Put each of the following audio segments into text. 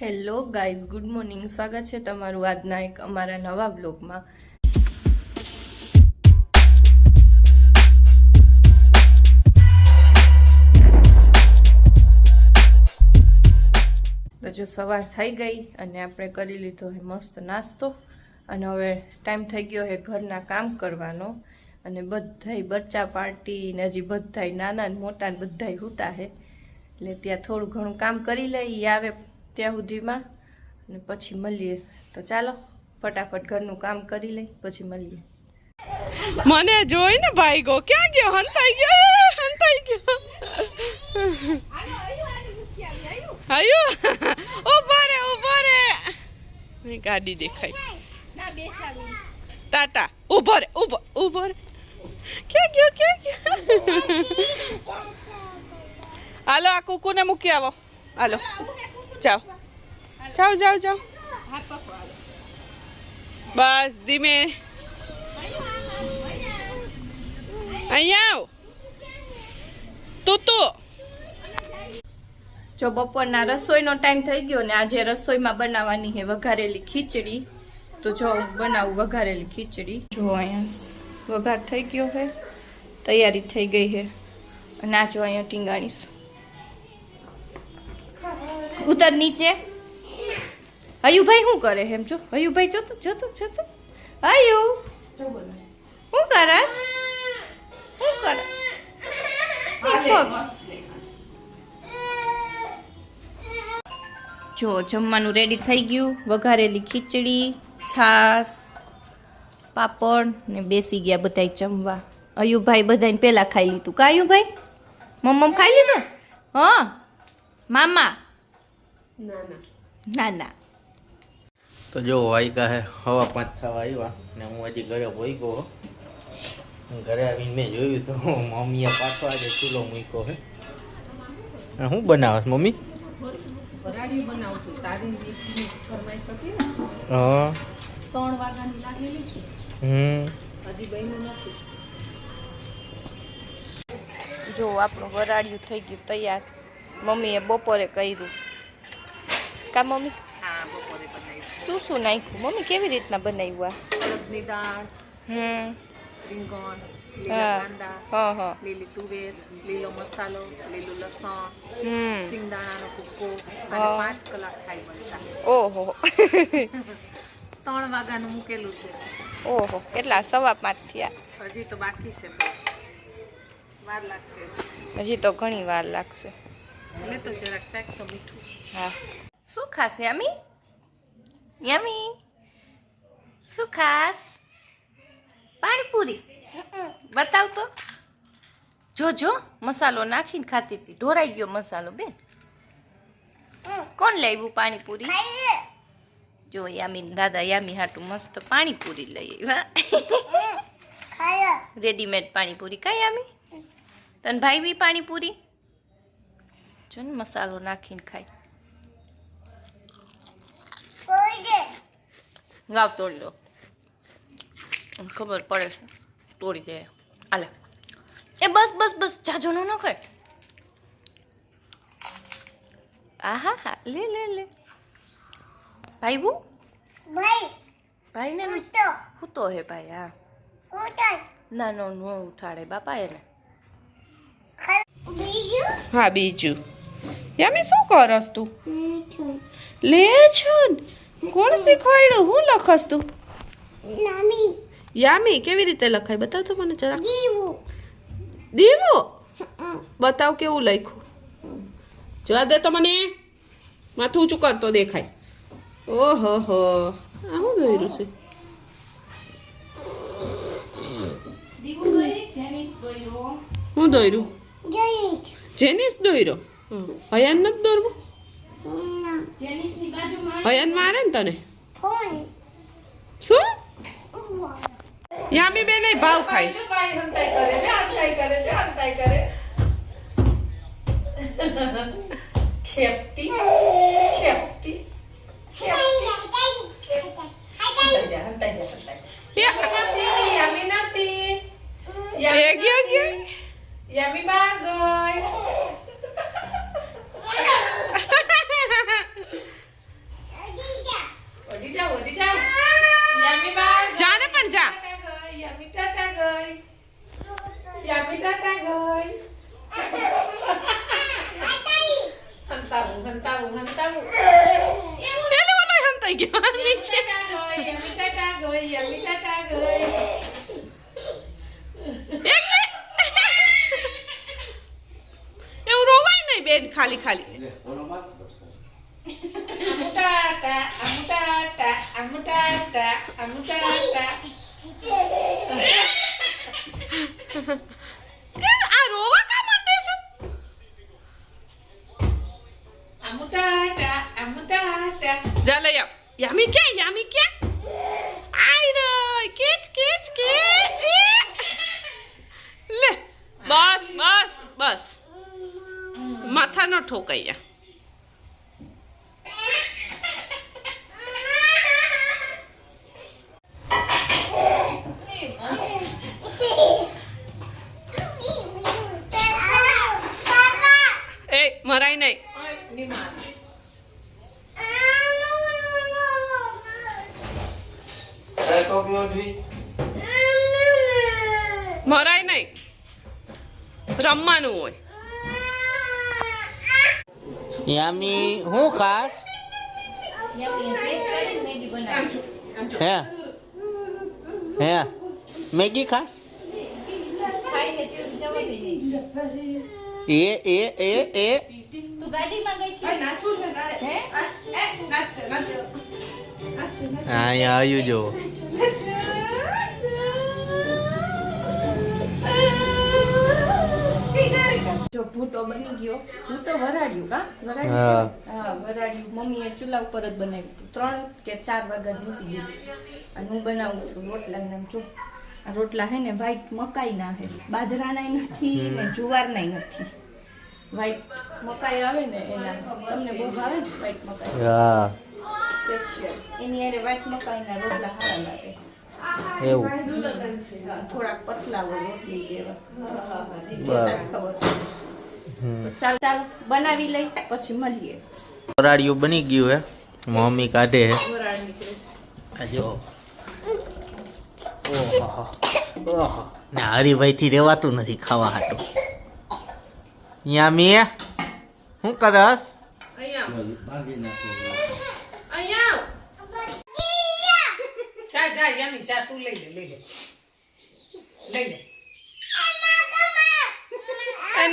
Hello guys, good morning. સ્વાગત છે તમારું આજના એક અમારા નવા બ્લોગમાં. તો જો સવાર થઈ ગઈ અને આપણે કરી લીધો છે મસ્ત નાસ્તો અને હવે ટાઈમ થઈ ગયો છે ઘરના કામ કરવાનો. અને બધાય બચ્ચા પાર્ટી ને હજી બધાય નાના ને મોટા ને બધાય સૂતા છે, એટલે ત્યાં થોડું ઘણું કામ કરી લઈ આવે ત્યાં સુધીમાં અને પછી મળીએ. તો ચાલો ફટાફટ ઘરનું કામ કરી લઈ પછી મળીએ. મને જોઈને ભાઈ ગો ક્યાં ગયો? હંતાઈ ગયો. આયો ઉભો રે મેં ગાડી દેખાઈ. ટાટા ઉભો રે ક્યાં ગયો? હાલો આ કુકુને મૂકી આવો. હાલો જાઓ. બસ ધીમે અહીંયા આવ. તું જો બપોરના રસોઈનો ટાઈમ થઈ ગયો ને આજે રસોઈમાં બનાવવાની છે વઘારેલી ખીચડી. તો જો બનાવું વઘારેલી ખીચડી. જો અહીંયા વઘાર થઈ ગયો છે, તૈયારી થઈ ગઈ છે. અને આ જો અહીંયા ટીંગાણીશ. ઉતર નીચે. હયુભાઈ શું કરે એમ? જો હયુભાઈ જોતો હયુ શું કરે? જો જમવાનું રેડી થઈ ગયું. વઘારેલી ખીચડી, છાશ, પાપડ ને બેસી ગયા બધા જમવા. અયુભાઈ બધાને પેલા ખાઈ લીધું. કા અયુભાઈ? મમ્મ ખાઈ લીધું? હા મામા ના. તો જો વાગ્યા હે 5:15 થવા આવ્યા ને હું હજી ઘરે વહી ગયો. ઘરે આવીને મેં જોયું તો મમ્મીએ પાછો આજે ચૂલો મૂક્યો હે. શું બનાવસ મમ્મી? વરાળીયું બનાવું છું. તારી મીઠી ફરમાઈશ હતી ને, હા 3 વાગ્યાની લાગેલી છું. હજી બન્યું નથી. જો આપણું વરાળિયું થઈ ગયું તૈયાર. મમ્મીએ બપોરે કર્યું. કા મમ્મી? હા બપોરે બનાવી. શું નાખ્યું મમ્મી? કેવી રીતના બનાવ્યું? અડદની દાળ, રીંગણ, લીલા કાંદા, લીલી તુવેર, લીલો મસાલો, લીલું લસણ, સિંગદાણાનો ભૂકો અને 5 કલાક ખાઈ બનતા. ઓહો 3 વાગ્યાનું મૂકેલું છે. ઓહો કેટલા 5:15 થયા? હજી તો બાકી છે, વાર લાગશે. હજી તો ઘણી વાર લાગશે. એટલે તો જરાક ચાક તો મીઠું. હા શું ખાસ યમી? શું ખાસ? પાણીપુરી બતાવ તો. જો મસાલો નાખીને ખાતી હતી. ઢોરાઈ ગયો મસાલો બેન. કોણ લાવ્યું પાણીપુરી? જો યામી દાદા યામી હાટું મસ્ત પાણીપુરી લઈ આવ્યા. રેડીમેડ પાણીપુરી. કા યામી તને ભાઈ પાણીપુરી? જો ને મસાલો નાખીને ખાય. લાવ તોડી લો. ખબર પડે છે તોડી દે. આલે એ બસ જાજો ન ખાય. આહા લે ભાઈ ને હૂતો હે ભાઈ. હા ના નો ઉઠાડે બાપા એને. હા બીજું યામી શું કરસ તું? લે છો કોણ શીખવાડ્યું? હું લખસ તું? યામી કેવી રીતે લખાય બતાવ તો મને જરાક. દીવો બતાવ કેવું લખ્યું. જોવા દે તો મને. માથું ઊંચું કરતો દેખાય. ઓહો હો આ શું દોર્યું છે? હું દોર્યું? જેનિસ દોર્યો. હયાન નથી દોરવું? હયાન મારે ને તને? શું યામી બેન ભાવ ખાય છે? ખેપટી યામી નથી. યામી બાર ગઈ. જા ને પણ જા. એને ઓલો હંતાઈ ગયો નીચે. એવું રોવાય નહીં બેન, ખાલી ખાલી. આ રોવા કા માંડે છે? જા લઈ આવ. યામી ક્યાં? આઈ રે કિચ લે. બસ માથા નો ઠોકાઈ. એ મરાય નહીં. મરાય નહીં, રમવાનું હોય. યામી હું ખાસ હે મેગી ખાસ એ તું ગાડીમાં ગઈ હતી? હે? અહીંયા આવ્યું જો. જો ભૂટો બની ગયો. ભૂટો વરાડ્યું કા? હા. હા વરાડ્યું. મમ્મીએ ચૂલા ઉપર જ બનાવ્યું. 3 કે 4 વાગ્યા મૂકી દીધું. અને હું બનાવું છું રોટલા. જો આ રોટલા હે ને વ્હાઈટ મકાઈના હે, બાજરાના નથી ને જુવારના નથી. વ્હાઈટ મકાઈ આવે ને એના. તમને બહુ ભાવે ને વ્હાઈટ મકાઈ? હા સ્પેશિયલ એની હારે વ્હાઈટ મકાઈના રોટલા સારા લાગે. એવું થોડાક પતલા હોય રોટલી જેવા. બરાબર. ખબર તો ચાલો બનાવી લઈ પછી મળીએ. વરાળિયું બની ગયું હે, મમ્મી કાઢે હે. વરાળ નીકળે. આ જો ઓહો ને હરિભાઈ થી રેવાતું નથી ખાવા હાટું. યામી શું કરસ? જા યામી જા, તું લઈ લે.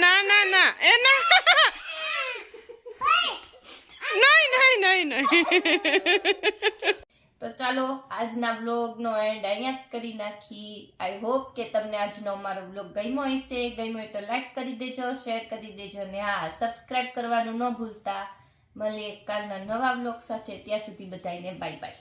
ના એ ના. નહીં. તો ચાલો આજના વ્લોગનો એન્ડ અહીંયા જ કરી નાખી. આઈ હોપ કે તમને આજનો અમારો વ્લોગ ગમ્યો હશે. ગમ્યો હોય તો લાઈક કરી દેજો, શેર કરી દેજો ને હા સબસ્ક્રાઇબ કરવાનું ન ભૂલતા. મળીએ કાલના નવા વ્લોગ સાથે. ત્યાં સુધી બધાને બાય બાય.